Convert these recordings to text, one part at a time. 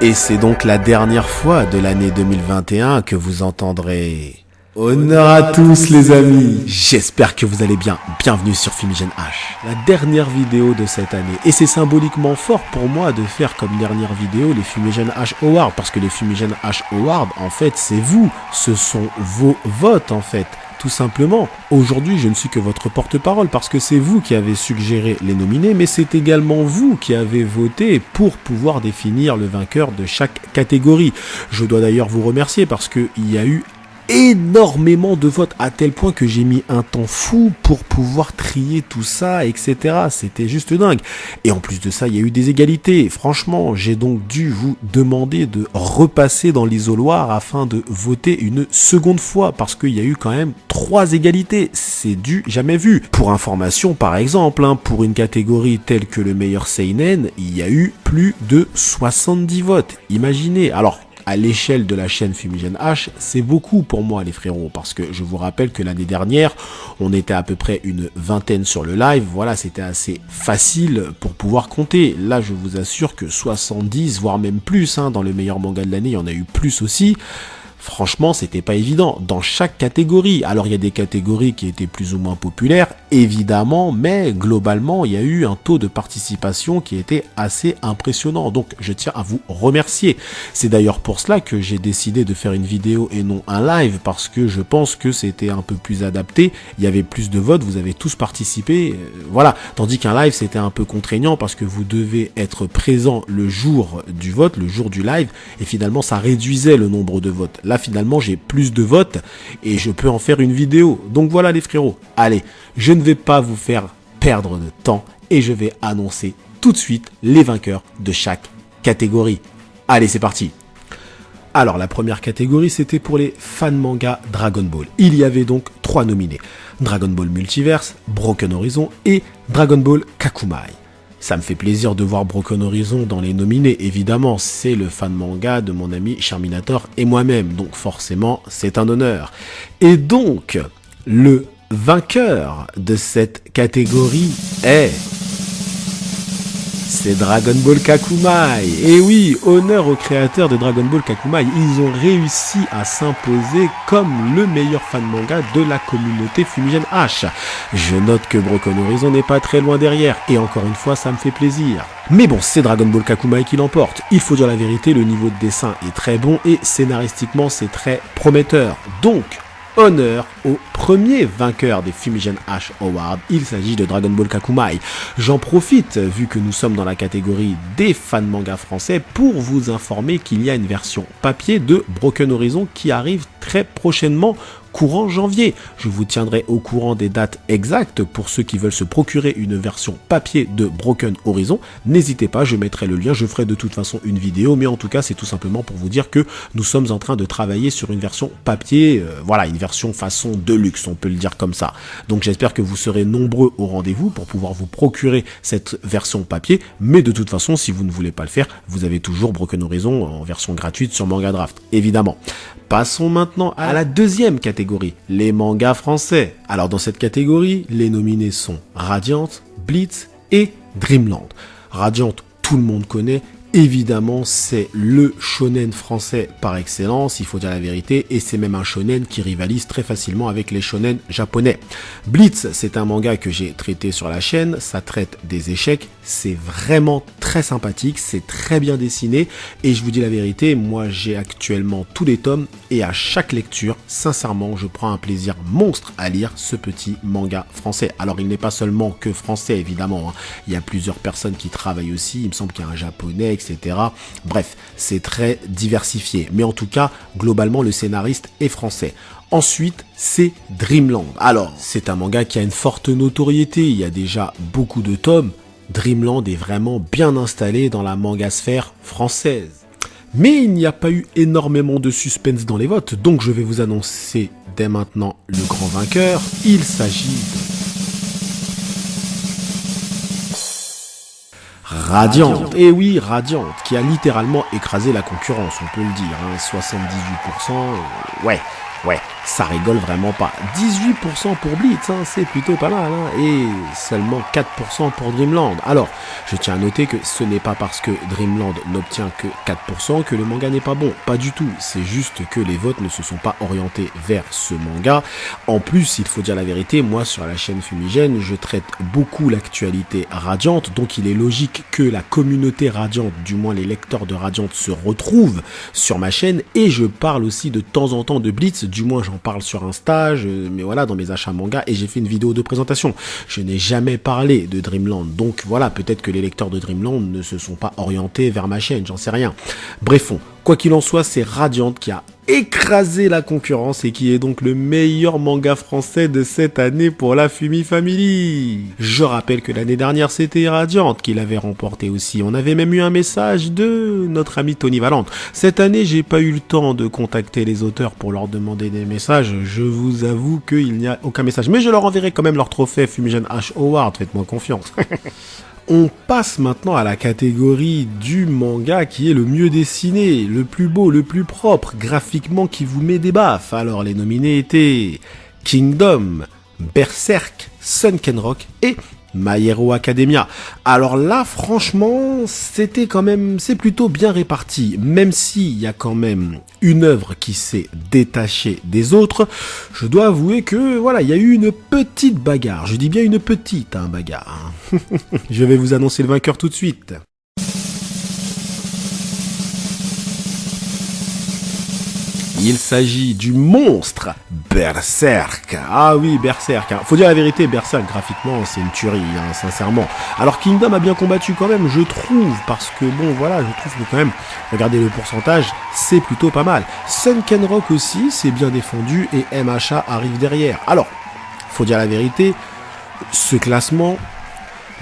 Et c'est donc la dernière fois de l'année 2021 que vous entendrez... Honneur à tous les amis. J'espère que vous allez bien. Bienvenue sur Fumigène H, la dernière vidéo de cette année. Et c'est symboliquement fort pour moi de faire comme dernière vidéo les Fumigène H Awards. Parce que les Fumigène H Awards, en fait, c'est vous. Ce sont vos votes, en fait. Tout simplement, aujourd'hui je ne suis que votre porte-parole parce que c'est vous qui avez suggéré les nominés, mais c'est également vous qui avez voté pour pouvoir définir le vainqueur de chaque catégorie. Je dois d'ailleurs vous remercier parce qu'il y a eu énormément de votes à tel point que j'ai mis un temps fou pour pouvoir trier tout ça, etc. C'était juste dingue. Et en plus de ça, il y a eu des égalités. Franchement, j'ai donc dû vous demander de repasser dans l'isoloir afin de voter une seconde fois parce qu'il y a eu quand même 3 égalités. C'est du jamais vu. Pour information, par exemple, pour une catégorie telle que le meilleur seinen, il y a eu plus de 70 votes. Imaginez. Alors, à l'échelle de la chaîne Fumigène H, c'est beaucoup pour moi les frérots, parce que je vous rappelle que l'année dernière, on était à peu près une vingtaine sur le live, voilà, c'était assez facile pour pouvoir compter. Là, je vous assure que 70, voire même plus, dans le meilleur manga de l'année, il y en a eu plus aussi. Franchement, c'était pas évident dans chaque catégorie. Alors, il y a des catégories qui étaient plus ou moins populaires, évidemment, mais globalement, il y a eu un taux de participation qui était assez impressionnant. Donc, je tiens à vous remercier. C'est d'ailleurs pour cela que j'ai décidé de faire une vidéo et non un live, parce que je pense que c'était un peu plus adapté. Il y avait plus de votes, vous avez tous participé, voilà. Tandis qu'un live, c'était un peu contraignant parce que vous devez être présent le jour du vote, le jour du live, et finalement, ça réduisait le nombre de votes. Là, finalement, j'ai plus de votes et je peux en faire une vidéo. Donc voilà les frérots. Allez, je ne vais pas vous faire perdre de temps et je vais annoncer tout de suite les vainqueurs de chaque catégorie. Allez, c'est parti. Alors, la première catégorie, c'était pour les fans manga Dragon Ball. Il y avait donc 3 nominés. Dragon Ball Multiverse, Broken Horizon et Dragon Ball Kakumai. Ça me fait plaisir de voir Broken Horizon dans les nominés, évidemment, c'est le fan manga de mon ami Charminator et moi-même, donc forcément, c'est un honneur. Et donc, le vainqueur de cette catégorie est... c'est Dragon Ball Kakumai. Et oui, honneur aux créateurs de Dragon Ball Kakumai, ils ont réussi à s'imposer comme le meilleur fan manga de la communauté Fumigène H. Je note que Broken Horizon n'est pas très loin derrière, et encore une fois, ça me fait plaisir. Mais bon, c'est Dragon Ball Kakumai qui l'emporte. Il faut dire la vérité, le niveau de dessin est très bon, et scénaristiquement, c'est très prometteur. Donc, honneur au premier vainqueur des Fumigène H Awards, il s'agit de Dragon Ball Kakumai. J'en profite, vu que nous sommes dans la catégorie des fans manga français, pour vous informer qu'il y a une version papier de Broken Horizon qui arrive très prochainement, courant janvier. Je vous tiendrai au courant des dates exactes pour ceux qui veulent se procurer une version papier de Broken Horizon. N'hésitez pas, je mettrai le lien, je ferai de toute façon une vidéo, mais en tout cas c'est tout simplement pour vous dire que nous sommes en train de travailler sur une version papier, voilà, une version façon deluxe, on peut le dire comme ça. Donc j'espère que vous serez nombreux au rendez-vous pour pouvoir vous procurer cette version papier, mais de toute façon si vous ne voulez pas le faire, vous avez toujours Broken Horizon en version gratuite sur Manga Draft, évidemment. Passons maintenant à la deuxième catégorie, les mangas français. Alors dans cette catégorie, les nominés sont Radiant, Blitz et Dreamland. Radiant, tout le monde connaît. Évidemment, c'est le shonen français par excellence, il faut dire la vérité, et c'est même un shonen qui rivalise très facilement avec les shonen japonais. Blitz, c'est un manga que j'ai traité sur la chaîne, ça traite des échecs, c'est vraiment très sympathique, c'est très bien dessiné, et je vous dis la vérité, moi j'ai actuellement tous les tomes, et à chaque lecture, sincèrement, je prends un plaisir monstre à lire ce petit manga français. Alors il n'est pas seulement que français, évidemment, il y a plusieurs personnes qui travaillent aussi, il me semble qu'il y a un japonais, etc. Bref, c'est très diversifié. Mais en tout cas, globalement, le scénariste est français. Ensuite, c'est Dreamland. Alors, c'est un manga qui a une forte notoriété. Il y a déjà beaucoup de tomes. Dreamland est vraiment bien installé dans la mangasphère française. Mais il n'y a pas eu énormément de suspense dans les votes. Donc, je vais vous annoncer dès maintenant le grand vainqueur. Il s'agit de Radiant, et oui, Radiant, qui a littéralement écrasé la concurrence, on peut le dire, 78%, ouais, ça rigole vraiment pas. 18% pour Bleach, hein, c'est plutôt pas mal, hein, et seulement 4% pour Dreamland. Alors, je tiens à noter que ce n'est pas parce que Dreamland n'obtient que 4% que le manga n'est pas bon, pas du tout. C'est juste que les votes ne se sont pas orientés vers ce manga. En plus, il faut dire la vérité, moi sur la chaîne Fumigène, je traite beaucoup l'actualité Radiante, donc il est logique que la communauté Radiante, du moins les lecteurs de Radiante, se retrouvent sur ma chaîne, et je parle aussi de temps en temps de Bleach, du moins j'en parle sur Insta, mais voilà, dans mes achats manga, et j'ai fait une vidéo de présentation. Je n'ai jamais parlé de Dreamland, donc voilà, peut-être que les lecteurs de Dreamland ne se sont pas orientés vers ma chaîne, j'en sais rien. Bref, quoi qu'il en soit, c'est Radiante qui a écrasé la concurrence et qui est donc le meilleur manga français de cette année pour la Fumi Family. Je rappelle que l'année dernière c'était Radiante qui l'avait remporté aussi. On avait même eu un message de notre ami Tony Valente. Cette année j'ai pas eu le temps de contacter les auteurs pour leur demander des messages. Je vous avoue qu'il n'y a aucun message. Mais je leur enverrai quand même leur trophée Fumigène H Award, faites-moi confiance. On passe maintenant à la catégorie du manga qui est le mieux dessiné, le plus beau, le plus propre, graphiquement qui vous met des baffes. Alors les nominés étaient Kingdom, Berserk, Sunken Rock et My Hero Academia. Alors là, franchement, c'était quand même, c'est plutôt bien réparti, même s'il y a quand même une œuvre qui s'est détachée des autres. Je dois avouer que, voilà, il y a eu une petite bagarre. Je dis bien une petite bagarre. Je vais vous annoncer le vainqueur tout de suite. Il s'agit du monstre Berserk. Ah oui, Berserk. Hein. Faut dire la vérité, Berserk, graphiquement, c'est une tuerie, hein, sincèrement. Alors Kingdom a bien combattu quand même, je trouve, parce que bon, voilà, je trouve que quand même, regardez le pourcentage, c'est plutôt pas mal. Sunken Rock aussi, c'est bien défendu, et MHA arrive derrière. Alors, faut dire la vérité, ce classement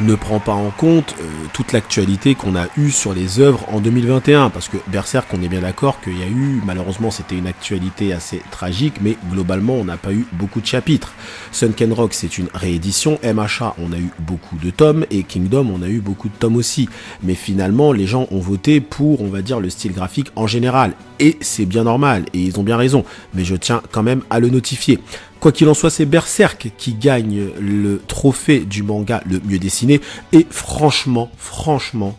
ne prend pas en compte toute l'actualité qu'on a eue sur les œuvres en 2021, parce que Berserk, on est bien d'accord qu'il y a eu, malheureusement c'était une actualité assez tragique, mais globalement on n'a pas eu beaucoup de chapitres. Sunken Rock c'est une réédition, MHA on a eu beaucoup de tomes, et Kingdom on a eu beaucoup de tomes aussi, mais finalement les gens ont voté pour, on va dire, le style graphique en général, et c'est bien normal, et ils ont bien raison, mais je tiens quand même à le notifier. Quoi qu'il en soit, c'est Berserk qui gagne le trophée du manga le mieux dessiné. Et franchement,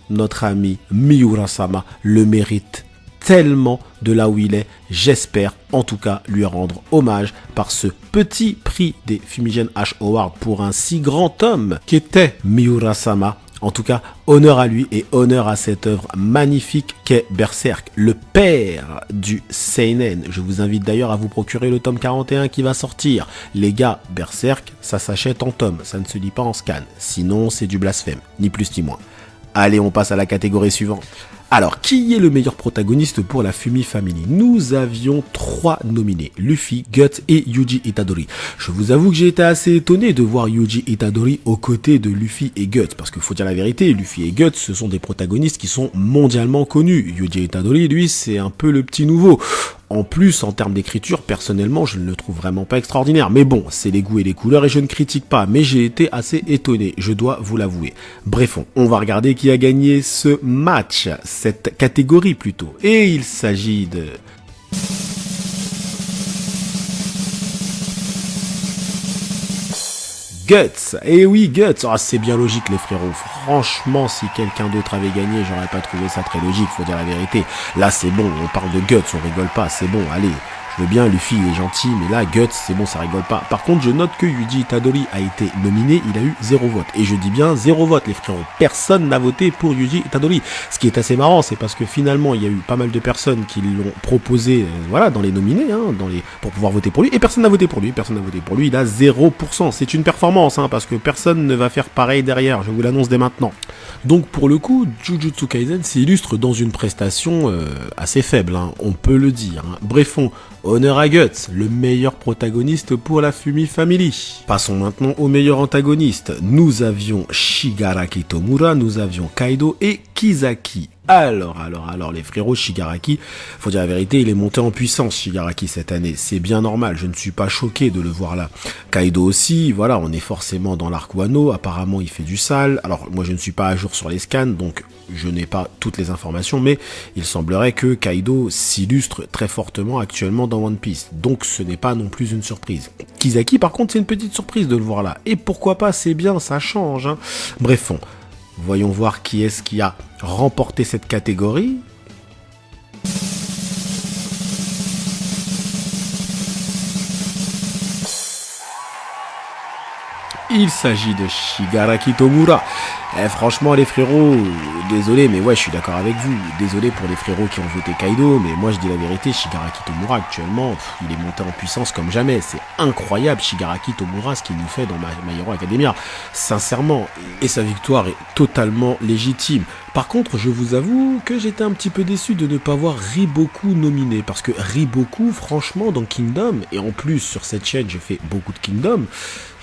notre ami Miura-sama le mérite tellement de là où il est. J'espère en tout cas lui rendre hommage par ce petit prix des Fumigène H Award pour un si grand homme qu'était Miura-sama. En tout cas, honneur à lui et honneur à cette œuvre magnifique qu'est Berserk, le père du seinen. Je vous invite d'ailleurs à vous procurer le tome 41 qui va sortir. Les gars, Berserk, ça s'achète en tome, ça ne se lit pas en scan. Sinon, c'est du blasphème, ni plus ni moins. Allez, on passe à la catégorie suivante. Alors, qui est le meilleur protagoniste pour la Fumi Family? Nous avions 3 nominés, Luffy, Guts et Yuji Itadori. Je vous avoue que j'ai été assez étonné de voir Yuji Itadori aux côtés de Luffy et Guts, parce qu'il faut dire la vérité, Luffy et Guts, ce sont des protagonistes qui sont mondialement connus. Yuji Itadori, lui, c'est un peu le petit nouveau. En plus, en termes d'écriture, personnellement, je ne le trouve vraiment pas extraordinaire. Mais bon, c'est les goûts et les couleurs et je ne critique pas. Mais j'ai été assez étonné, je dois vous l'avouer. Bref, on va regarder qui a gagné ce match, cette catégorie plutôt. Et il s'agit de... Guts, et oui Guts, c'est bien logique les frérots, franchement si quelqu'un d'autre avait gagné j'aurais pas trouvé ça très logique, faut dire la vérité. Là c'est bon, on parle de Guts, on rigole pas, c'est bon, allez, je veux bien, Luffy est gentil, mais là Guts c'est bon, ça rigole pas. Par contre je note que Yuji Itadori a été nominé, il a eu 0 vote, et je dis bien 0 vote les frérots, personne n'a voté pour Yuji Itadori. Ce qui est assez marrant, c'est parce que finalement il y a eu pas mal de personnes qui l'ont proposé, voilà, dans les nominés, hein, pour pouvoir voter pour lui, et personne n'a voté pour lui, il a 0%, c'est une performance, hein, parce que personne ne va faire pareil derrière, je vous l'annonce dès maintenant. Donc pour le coup, Jujutsu Kaisen s'illustre dans une prestation assez faible, hein, on peut le dire. Hein. Bref, honneur à Guts, le meilleur protagoniste pour la Fumi Family. Passons maintenant au meilleur antagoniste. Nous avions Shigaraki Tomura, nous avions Kaido et Kisaki. Alors, les frérots, Shigaraki, faut dire la vérité, il est monté en puissance, Shigaraki, cette année. C'est bien normal, je ne suis pas choqué de le voir là. Kaido aussi, voilà, on est forcément dans l'arc Wano, apparemment il fait du sale. Alors, moi je ne suis pas à jour sur les scans, donc je n'ai pas toutes les informations, mais il semblerait que Kaido s'illustre très fortement actuellement dans One Piece. Donc ce n'est pas non plus une surprise. Kisaki, par contre, c'est une petite surprise de le voir là. Et pourquoi pas, c'est bien, ça change, hein. Bref, voyons voir qui est-ce qui a remporté cette catégorie. Il s'agit de Shigaraki Tomura. Franchement les frérots, désolé mais ouais je suis d'accord avec vous, désolé pour les frérots qui ont voté Kaido, mais moi je dis la vérité, Shigaraki Tomura actuellement, il est monté en puissance comme jamais, c'est incroyable Shigaraki Tomura ce qu'il nous fait dans My Hero Academia, sincèrement, et sa victoire est totalement légitime. Par contre, je vous avoue que j'étais un petit peu déçu de ne pas voir Riboku nominé, parce que Riboku, franchement, dans Kingdom, et en plus sur cette chaîne je fais beaucoup de Kingdom,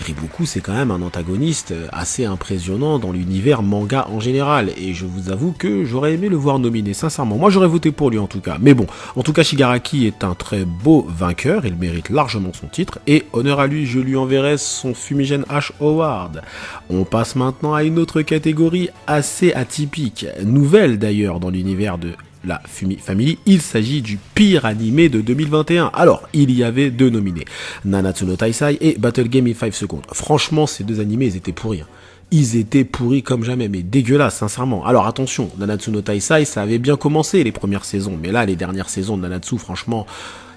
Riboku c'est quand même un antagoniste assez impressionnant dans l'univers manga en général, et je vous avoue que j'aurais aimé le voir nominé, sincèrement. Moi j'aurais voté pour lui en tout cas, mais bon, en tout cas Shigaraki est un très beau vainqueur, il mérite largement son titre, et honneur à lui, je lui enverrai son Fumigène Ash Award. On passe maintenant à une autre catégorie assez atypique, nouvelle d'ailleurs dans l'univers de la Fumi Family, il s'agit du pire animé de 2021. Alors, il y avait deux nominés, Nanatsu no Taisai et Battle Game in 5 Seconds. Franchement, ces deux animés, ils étaient pourris. Ils étaient pourris comme jamais, mais dégueulasses, sincèrement. Alors attention, Nanatsu no Taisai, ça avait bien commencé les premières saisons, mais là, les dernières saisons de Nanatsu, franchement,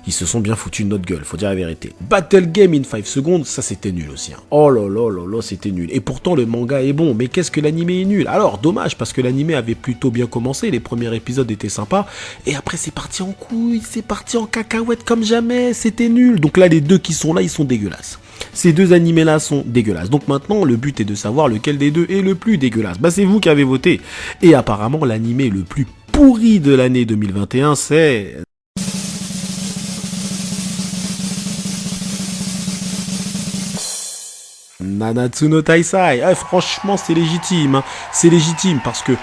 ils se sont bien foutus de notre gueule, faut dire la vérité. Battle Game in 5 Seconds, ça c'était nul aussi. Hein. Oh là là là là, c'était nul. Et pourtant le manga est bon, mais qu'est-ce que l'animé est nul? Alors dommage, parce que l'animé avait plutôt bien commencé, les premiers épisodes étaient sympas, et après c'est parti en couille, c'est parti en cacahuète comme jamais, c'était nul. Donc là les deux qui sont là, ils sont dégueulasses. Ces deux animés là sont dégueulasses. Donc maintenant le but est de savoir lequel des deux est le plus dégueulasse. Bah c'est vous qui avez voté. Et apparemment l'animé le plus pourri de l'année 2021 c'est... Nanatsu no Taisai. Franchement c'est légitime, hein. C'est légitime parce que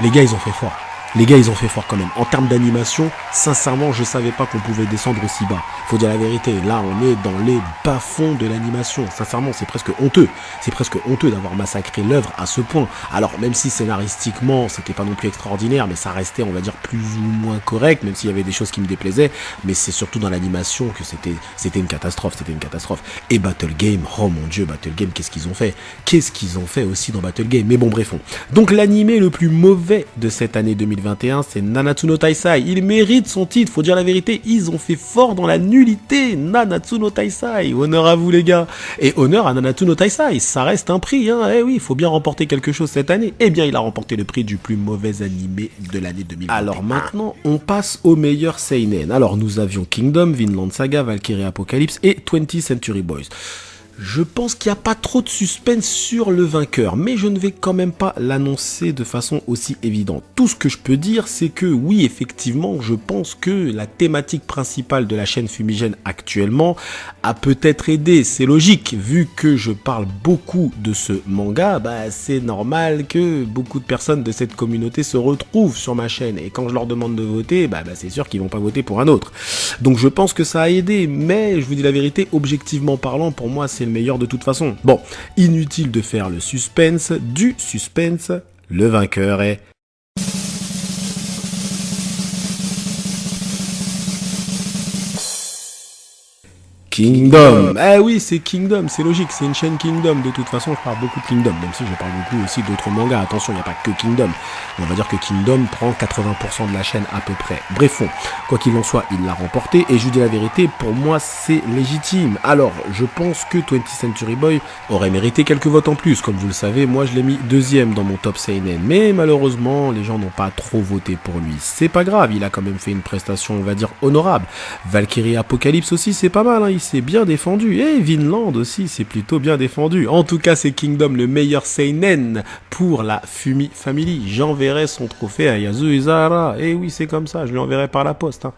les gars ils ont fait fort. Les gars, ils ont fait fort quand même. En termes d'animation, sincèrement, je savais pas qu'on pouvait descendre aussi bas. Faut dire la vérité. Là, on est dans les bas-fonds de l'animation. Sincèrement, c'est presque honteux. C'est presque honteux d'avoir massacré l'œuvre à ce point. Alors, même si scénaristiquement, c'était pas non plus extraordinaire, mais ça restait, on va dire, plus ou moins correct, même s'il y avait des choses qui me déplaisaient. Mais c'est surtout dans l'animation que c'était une catastrophe. C'était une catastrophe. Et Battle Game, oh mon dieu, Battle Game, qu'est-ce qu'ils ont fait? Qu'est-ce qu'ils ont fait aussi dans Battle Game? Mais bon, bref. Donc, l'animé le plus mauvais de cette année 2021, c'est Nanatsu no Taisai. Il mérite son titre, faut dire la vérité, ils ont fait fort dans la nullité. Nanatsu no Taisai, honneur à vous les gars. Et honneur à Nanatsu no Taisai, ça reste un prix, hein. Eh oui, il faut bien remporter quelque chose cette année. Eh bien, il a remporté le prix du plus mauvais animé de l'année 2021. Alors maintenant, on passe au meilleur seinen. Alors nous avions Kingdom, Vinland Saga, Valkyrie Apocalypse et 20th Century Boys. Je pense qu'il n'y a pas trop de suspense sur le vainqueur, mais je ne vais quand même pas l'annoncer de façon aussi évidente. Tout ce que je peux dire, c'est que oui, effectivement, je pense que la thématique principale de la chaîne Fumigène actuellement a peut-être aidé. C'est logique, vu que je parle beaucoup de ce manga, bah c'est normal que beaucoup de personnes de cette communauté se retrouvent sur ma chaîne. Et quand je leur demande de voter, bah c'est sûr qu'ils vont pas voter pour un autre. Donc je pense que ça a aidé, mais je vous dis la vérité, objectivement parlant, pour moi c'est le meilleur de toute façon. Bon, inutile de faire le suspense, du suspense, le vainqueur est... Kingdom. Ah oui, c'est Kingdom, c'est logique, c'est une chaîne Kingdom. De toute façon, je parle beaucoup de Kingdom, même si je parle beaucoup aussi d'autres mangas. Attention, il n'y a pas que Kingdom. On va dire que Kingdom prend 80% de la chaîne à peu près. Bref, quoi qu'il en soit, il l'a remporté. Et je vous dis la vérité, pour moi, c'est légitime. Alors, je pense que 20th Century Boy aurait mérité quelques votes en plus. Comme vous le savez, moi, je l'ai mis deuxième dans mon top seinen. Mais malheureusement, les gens n'ont pas trop voté pour lui. C'est pas grave, il a quand même fait une prestation, on va dire, honorable. Valkyrie Apocalypse aussi, c'est pas mal, hein. Il c'est bien défendu. Et Vinland aussi, c'est plutôt bien défendu. En tout cas, c'est Kingdom le meilleur seinen pour la Fumi Family. J'enverrai son trophée à Yasuhizara. Et oui, c'est comme ça, je lui enverrai par la poste. Hein.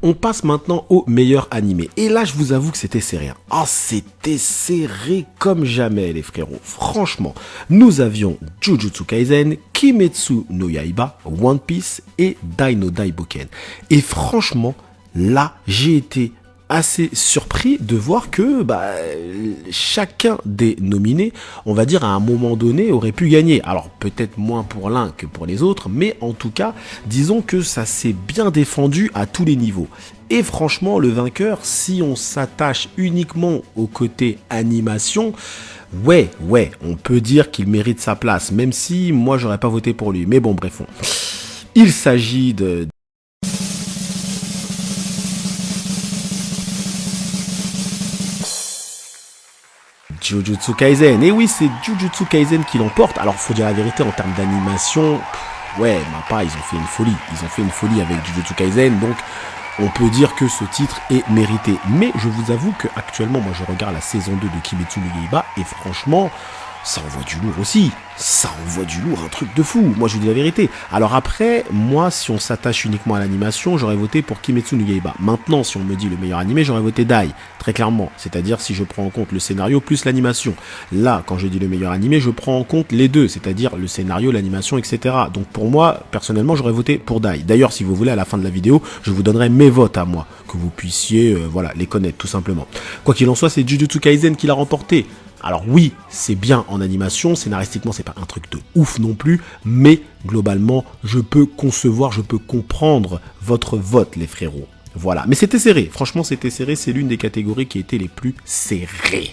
On passe maintenant au meilleur animé. Et là, je vous avoue que c'était serré. Ah, c'était serré comme jamais, les frérots. Franchement, nous avions Jujutsu Kaisen, Kimetsu no Yaiba, One Piece et Dai no Daiboken. Et franchement, là, j'ai été assez surpris de voir que chacun des nominés, on va dire à un moment donné, aurait pu gagner. Alors peut-être moins pour l'un que pour les autres, mais en tout cas, disons que ça s'est bien défendu à tous les niveaux. Et franchement, le vainqueur, si on s'attache uniquement au côté animation, ouais, on peut dire qu'il mérite sa place, même si moi j'aurais pas voté pour lui. Mais bon, bref, il s'agit de Jujutsu Kaisen. Et oui, c'est Jujutsu Kaisen qui l'emporte. Alors, faut dire la vérité, en termes d'animation, ouais, Mappa, ils ont fait une folie. Ils ont fait une folie avec Jujutsu Kaisen, donc on peut dire que ce titre est mérité. Mais je vous avoue que actuellement, moi, je regarde la saison 2 de Kimetsu no Yaiba, et franchement, ça envoie du lourd aussi. Ça envoie du lourd, un truc de fou. Moi, je vous dis la vérité. Alors après, moi, si on s'attache uniquement à l'animation, j'aurais voté pour Kimetsu no Yaiba. Maintenant, si on me dit le meilleur animé, j'aurais voté Dai, très clairement. C'est-à-dire si je prends en compte le scénario plus l'animation. Là, quand je dis le meilleur animé, je prends en compte les deux, c'est-à-dire le scénario, l'animation, etc. Donc pour moi, personnellement, j'aurais voté pour Dai. D'ailleurs, si vous voulez, à la fin de la vidéo, je vous donnerai mes votes à moi, que vous puissiez, les connaître, tout simplement. Quoi qu'il en soit, c'est Jujutsu Kaisen qui l'a remporté. Alors oui, c'est bien en animation, scénaristiquement c'est pas un truc de ouf non plus, mais globalement je peux concevoir, je peux comprendre votre vote les frérots. Voilà, mais c'était serré, franchement c'était serré, c'est l'une des catégories qui était les plus serrées.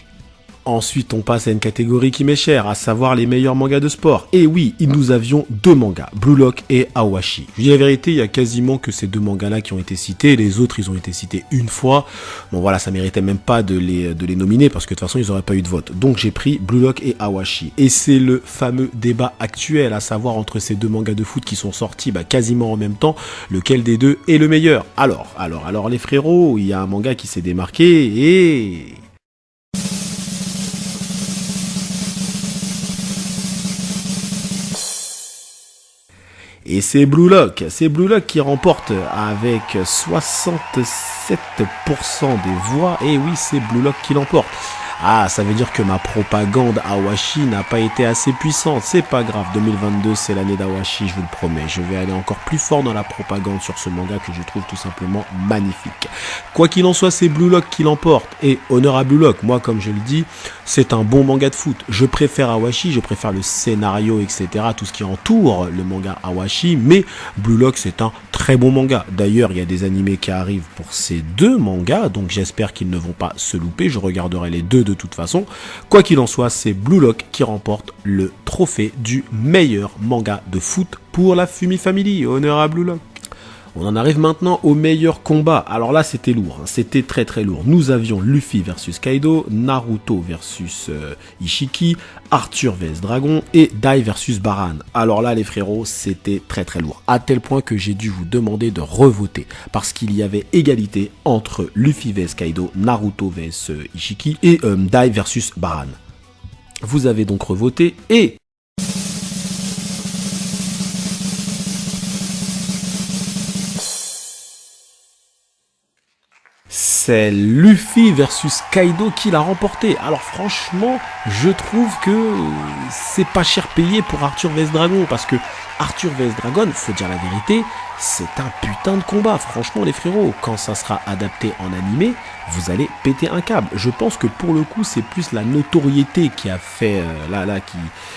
Ensuite, on passe à une catégorie qui m'est chère, à savoir les meilleurs mangas de sport. Et oui, nous avions deux mangas, Blue Lock et Awashi. Je dis la vérité, il y a quasiment que ces deux mangas-là qui ont été cités. Les autres, ils ont été cités une fois. Bon voilà, ça méritait même pas de les nominer parce que de toute façon, ils n'auraient pas eu de vote. Donc j'ai pris Blue Lock et Awashi. Et c'est le fameux débat actuel, à savoir entre ces deux mangas de foot qui sont sortis quasiment en même temps, lequel des deux est le meilleur. Alors les frérots, il y a un manga qui s'est démarqué et... Et c'est Blue Lock qui remporte avec 67% des voix. Et oui, c'est Blue Lock qui l'emporte. Ah, ça veut dire que ma propagande Awashi n'a pas été assez puissante. C'est pas grave, 2022 c'est l'année d'Awashi, je vous le promets. Je vais aller encore plus fort dans la propagande sur ce manga que je trouve tout simplement magnifique. Quoi qu'il en soit, c'est Blue Lock qui l'emporte. Et honneur à Blue Lock, moi comme je le dis, c'est un bon manga de foot. Je préfère Awashi, je préfère le scénario, etc. Tout ce qui entoure le manga Awashi. Mais Blue Lock c'est un très bon manga. D'ailleurs, il y a des animés qui arrivent pour ces deux mangas. Donc j'espère qu'ils ne vont pas se louper. Je regarderai les deux de toute façon. Quoi qu'il en soit, c'est Blue Lock qui remporte le trophée du meilleur manga de foot pour la Fumi Family. Honneur à Blue Lock. On en arrive maintenant au meilleur combat. Alors là, c'était lourd, c'était très très lourd. Nous avions Luffy versus Kaido, Naruto versus Ishiki, Arthur vs Dragon et Dai versus Baran. Alors là, les frérots, c'était très très lourd. À tel point que j'ai dû vous demander de revoter parce qu'il y avait égalité entre Luffy vs Kaido, Naruto vs Ishiki et Dai versus Baran. Vous avez donc revoté et... c'est Luffy versus Kaido qui l'a remporté. Alors franchement, je trouve que c'est pas cher payé pour Arthur vs Dragon, parce que Arthur vs Dragon, faut dire la vérité, c'est un putain de combat. Franchement les frérots, quand ça sera adapté en animé, vous allez péter un câble. Je pense que pour le coup, c'est plus la notoriété qui a fait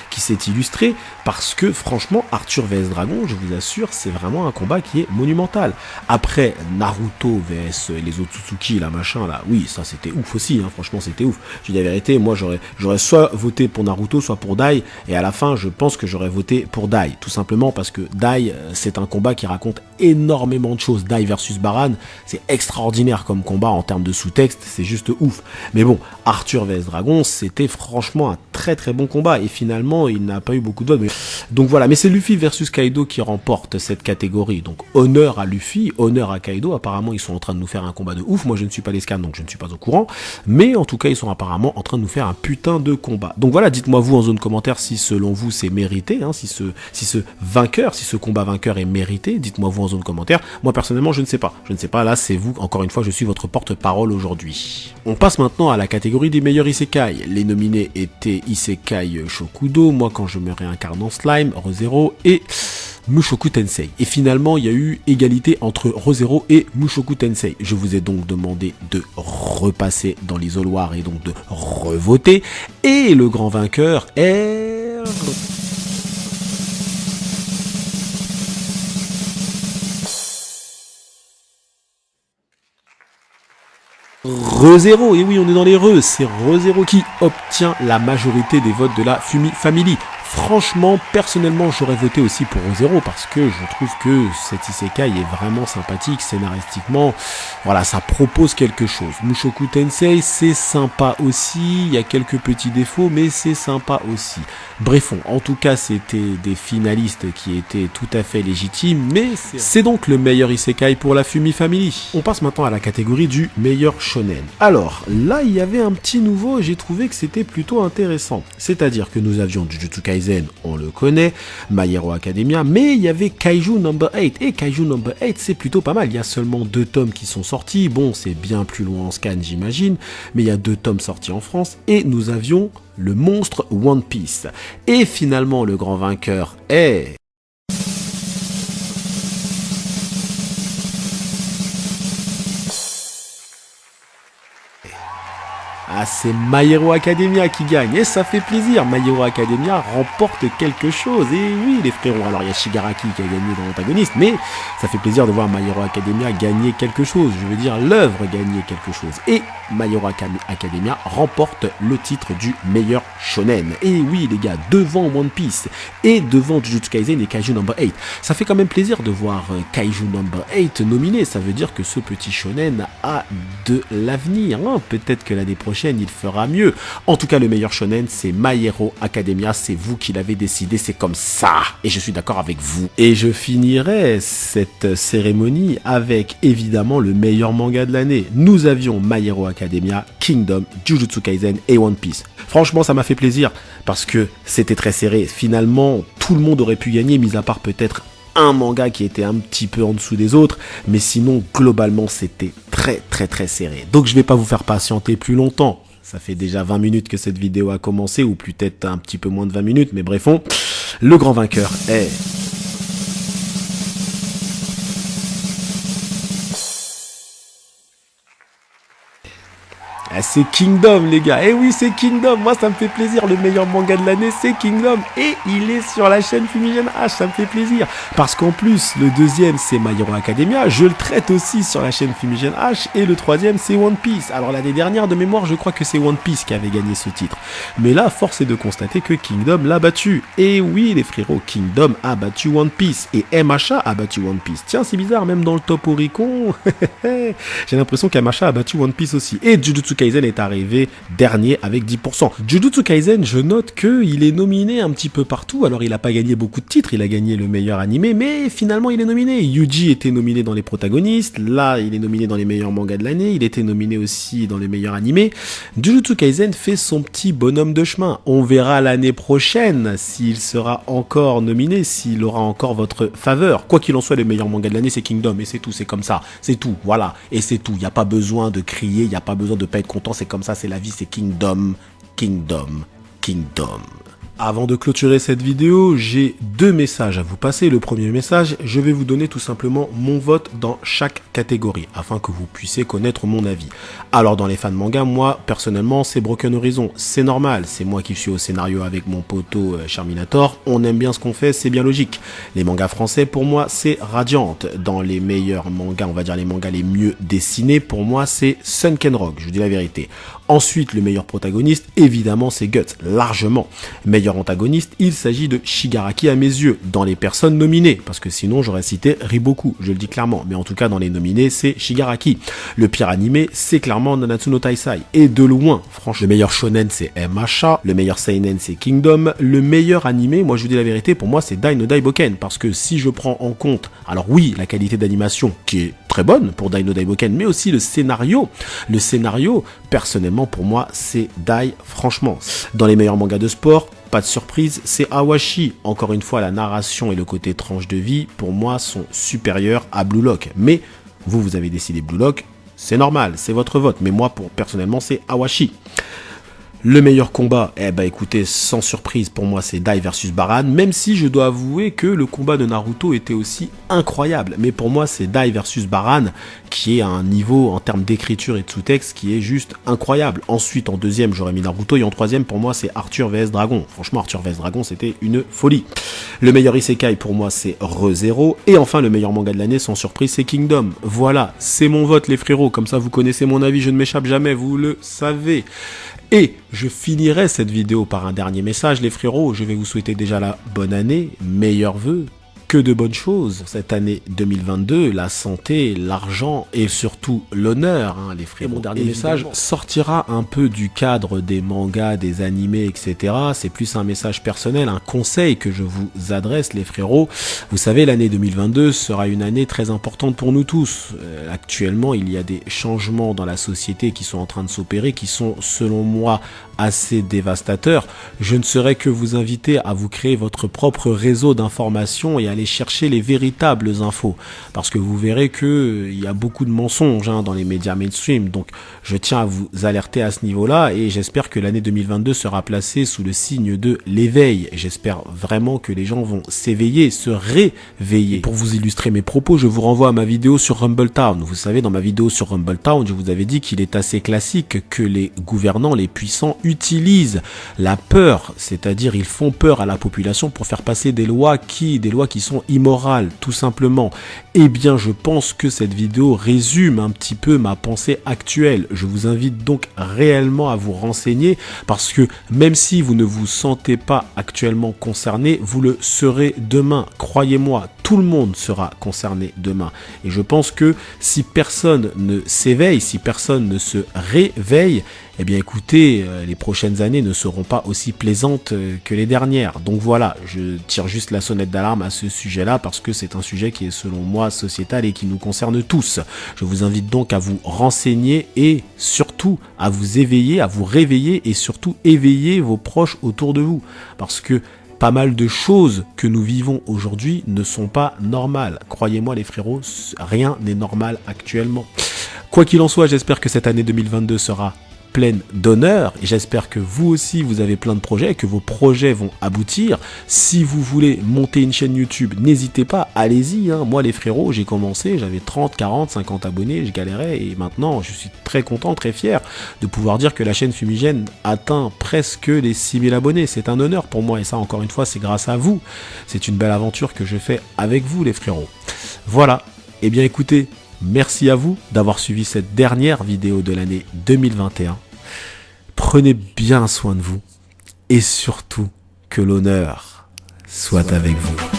qui s'est illustrée, parce que franchement, Arthur vs Dragon, je vous assure, c'est vraiment un combat qui est monumental. Après Naruto vs les Otsutsuki, la machin là, oui, ça c'était ouf aussi, hein, franchement c'était ouf. Je dis la vérité, moi j'aurais soit voté pour Naruto, soit pour Dai, et à la fin, je pense que j'aurais voté pour Dai, tout simplement parce que Dai, c'est un combat qui raconte énormément de choses. Dai versus Baran, c'est extraordinaire comme combat en termes de sous-texte, c'est juste ouf. Mais bon, Arthur vs Dragon, c'était franchement un très très bon combat, et finalement, il n'a pas eu beaucoup de votes. Donc voilà, mais c'est Luffy versus Kaido qui remporte cette catégorie. Donc honneur à Luffy, honneur à Kaido. Apparemment, ils sont en train de nous faire un combat de ouf. Moi, je ne suis pas les scans, donc je ne suis pas au courant. Mais en tout cas, ils sont apparemment en train de nous faire un putain de combat. Donc voilà, dites-moi vous en zone commentaire si selon vous c'est mérité, hein, si ce combat vainqueur est mérité. Dites-moi vous en zone commentaire. Moi personnellement, je ne sais pas. Je ne sais pas, là c'est vous. Encore une fois, je suis votre porte-parole aujourd'hui. On passe maintenant à la catégorie des meilleurs isekai. Les nominés étaient Isekai Shokudo, moi quand je me réincarne en slime, Re:Zero et Mushoku Tensei. Et finalement, il y a eu égalité entre Re:Zero et Mushoku Tensei. Je vous ai donc demandé de repasser dans l'isoloir et donc de revoter. Et le grand vainqueur est... Re:Zero, et oui on est dans les re, c'est Re:Zero qui obtient la majorité des votes de la Fumi Family. Franchement, personnellement, j'aurais voté aussi pour Re:Zero parce que je trouve que cet isekai est vraiment sympathique scénaristiquement. Voilà, ça propose quelque chose. Mushoku Tensei, c'est sympa aussi, il y a quelques petits défauts, mais c'est sympa aussi. Bref, en tout cas, c'était des finalistes qui étaient tout à fait légitimes, mais c'est donc le meilleur isekai pour la Fumi Family. On passe maintenant à la catégorie du meilleur shonen. Alors, là, il y avait un petit nouveau et j'ai trouvé que c'était plutôt intéressant. C'est-à-dire que nous avions Jujutsu Kaisen, on le connaît, My Hero Academia, mais il y avait Kaiju Number 8, et Kaiju Number 8 c'est plutôt pas mal, il y a seulement 2 tomes qui sont sortis, bon c'est bien plus loin en scan j'imagine, mais il y a 2 tomes sortis en France, et nous avions le monstre One Piece. Et finalement le grand vainqueur est... Ah, c'est My Hero Academia qui gagne, et ça fait plaisir. My Hero Academia remporte quelque chose, et oui les frérots, alors il y a Shigaraki qui a gagné dans l'antagoniste, mais ça fait plaisir de voir My Hero Academia gagner quelque chose, je veux dire l'œuvre gagner quelque chose, et My Hero Academia remporte le titre du meilleur shonen, et oui les gars, devant One Piece, et devant Jujutsu Kaisen et Kaiju Number 8, ça fait quand même plaisir de voir Kaiju Number 8 nominé, ça veut dire que ce petit shonen a de l'avenir, hein. Peut-être que l'année prochaine il fera mieux. En tout cas, le meilleur shonen, c'est My Hero Academia. C'est vous qui l'avez décidé, c'est comme ça. Et je suis d'accord avec vous. Et je finirai cette cérémonie avec, évidemment, le meilleur manga de l'année. Nous avions My Hero Academia, Kingdom, Jujutsu Kaisen et One Piece. Franchement, ça m'a fait plaisir parce que c'était très serré. Finalement, tout le monde aurait pu gagner, mis à part peut-être un manga qui était un petit peu en dessous des autres, mais sinon globalement c'était très serré. Donc je vais pas vous faire patienter plus longtemps. Ça fait déjà 20 minutes que cette vidéo a commencé, ou peut-être un petit peu moins de 20 minutes, mais bref, le grand vainqueur est... Ah, c'est Kingdom les gars, eh oui c'est Kingdom, moi ça me fait plaisir, le meilleur manga de l'année c'est Kingdom, et il est sur la chaîne Fumigène H, ça me fait plaisir, parce qu'en plus le deuxième c'est My Hero Academia, je le traite aussi sur la chaîne Fumigène H, et le troisième c'est One Piece. Alors l'année dernière de mémoire je crois que c'est One Piece qui avait gagné ce titre, mais là force est de constater que Kingdom l'a battu, et oui les frérots, Kingdom a battu One Piece, et MHA a battu One Piece. Tiens c'est bizarre, même dans le top Oricon, j'ai l'impression qu'MHA a battu One Piece aussi, et Jujutsu Kaisen est arrivé dernier avec 10%. Jujutsu Kaisen, je note qu'il est nominé un petit peu partout, alors il n'a pas gagné beaucoup de titres, il a gagné le meilleur animé, mais finalement il est nominé. Yuji était nominé dans les protagonistes, là il est nominé dans les meilleurs mangas de l'année, il était nominé aussi dans les meilleurs animés. Jujutsu Kaisen fait son petit bonhomme de chemin, on verra l'année prochaine s'il sera encore nominé, s'il aura encore votre faveur. Quoi qu'il en soit, le meilleur manga de l'année c'est Kingdom, et c'est tout, c'est comme ça, c'est tout, voilà, et c'est tout, il n'y a pas besoin de crier, il n'y a pas besoin de pas être content, c'est comme ça, c'est la vie, c'est Kingdom, Kingdom, Kingdom. Avant de clôturer cette vidéo, j'ai 2 messages à vous passer. Le premier message, je vais vous donner tout simplement mon vote dans chaque catégorie, afin que vous puissiez connaître mon avis. Alors dans les fans manga, moi, personnellement, c'est Broken Horizon. C'est normal, c'est moi qui suis au scénario avec mon poteau Charminator. On aime bien ce qu'on fait, c'est bien logique. Les mangas français, pour moi, c'est Radiant. Dans les meilleurs mangas, on va dire les mangas les mieux dessinés, pour moi, c'est Sunken Rock, je vous dis la vérité. Ensuite, le meilleur protagoniste, évidemment, c'est Guts, largement. Meilleur antagoniste, il s'agit de Shigaraki à mes yeux, dans les personnes nominées, parce que sinon j'aurais cité Riboku, je le dis clairement, mais en tout cas dans les nominés, c'est Shigaraki. Le pire animé, c'est clairement Nanatsu no Taisai, et de loin, franchement. Le meilleur shonen, c'est MHA, le meilleur seinen, c'est Kingdom, le meilleur animé, moi je vous dis la vérité, pour moi c'est Dai no Daiboken, parce que si je prends en compte, alors oui, la qualité d'animation, qui est très bonne pour Dai no Daiboken, mais aussi le scénario, personnellement, pour moi, c'est Dai, franchement. Dans les meilleurs mangas de sport, pas de surprise, c'est Awashi. Encore une fois, la narration et le côté tranche de vie, pour moi, sont supérieurs à Blue Lock. Mais vous avez décidé Blue Lock, c'est normal, c'est votre vote. Mais moi, personnellement, c'est Awashi. Le meilleur combat, écoutez, sans surprise, pour moi, c'est Dai versus Baran, même si je dois avouer que le combat de Naruto était aussi incroyable. Mais pour moi, c'est Dai versus Baran, qui est à un niveau, en termes d'écriture et de sous-texte, qui est juste incroyable. Ensuite, en deuxième, j'aurais mis Naruto, et en troisième, pour moi, c'est Arthur vs Dragon. Franchement, Arthur vs Dragon, c'était une folie. Le meilleur isekai, pour moi, c'est Re:Zero. Et enfin, le meilleur manga de l'année, sans surprise, c'est Kingdom. Voilà, c'est mon vote, les frérots. Comme ça, vous connaissez mon avis, je ne m'échappe jamais, vous le savez. Et je finirai cette vidéo par un dernier message, les frérots. Je vais vous souhaiter déjà la bonne année, meilleurs vœux, que de bonnes choses. Cette année 2022, la santé, l'argent et surtout l'honneur, les frérots. Et mon dernier message sortira un peu du cadre des mangas, des animés, etc. C'est plus un message personnel, un conseil que je vous adresse, les frérots. Vous savez, l'année 2022 sera une année très importante pour nous tous. Actuellement, il y a des changements dans la société qui sont en train de s'opérer, qui sont, selon moi, assez dévastateurs. Je ne saurais que vous inviter à vous créer votre propre réseau d'informations et à aller chercher les véritables infos. Parce que vous verrez qu'il y a beaucoup de mensonges dans les médias mainstream. Donc, je tiens à vous alerter à ce niveau-là et j'espère que l'année 2022 sera placée sous le signe de l'éveil. J'espère vraiment que les gens vont s'éveiller, se réveiller. Et pour vous illustrer mes propos, je vous renvoie à ma vidéo sur Rumble Town. Vous savez, dans ma vidéo sur Rumble Town, je vous avais dit qu'il est assez classique que les gouvernants, les puissants, utilisent la peur, c'est-à-dire ils font peur à la population pour faire passer des lois qui sont immorales, tout simplement. Eh bien, je pense que cette vidéo résume un petit peu ma pensée actuelle. Je vous invite donc réellement à vous renseigner parce que même si vous ne vous sentez pas actuellement concerné, vous le serez demain. Croyez-moi, tout le monde sera concerné demain. Et je pense que si personne ne s'éveille, si personne ne se réveille, eh bien écoutez, les prochaines années ne seront pas aussi plaisantes que les dernières. Donc voilà, je tire juste la sonnette d'alarme à ce sujet-là parce que c'est un sujet qui est selon moi sociétal et qui nous concerne tous. Je vous invite donc à vous renseigner et surtout à vous éveiller, à vous réveiller et surtout éveiller vos proches autour de vous. Parce que pas mal de choses que nous vivons aujourd'hui ne sont pas normales. Croyez-moi les frérots, rien n'est normal actuellement. Quoi qu'il en soit, j'espère que cette année 2022 sera pleine d'honneur et j'espère que vous aussi vous avez plein de projets, que vos projets vont aboutir. Si vous voulez monter une chaîne YouTube, n'hésitez pas, allez-y. Moi les frérots, j'ai commencé, j'avais 30, 40, 50 abonnés, je galérais et maintenant je suis très content, très fier de pouvoir dire que la chaîne Fumigène atteint presque les 6000 abonnés. C'est un honneur pour moi et ça encore une fois c'est grâce à vous. C'est une belle aventure que je fais avec vous les frérots. Voilà, et bien écoutez, merci à vous d'avoir suivi cette dernière vidéo de l'année 2021. Prenez bien soin de vous et surtout que l'honneur soit avec vous.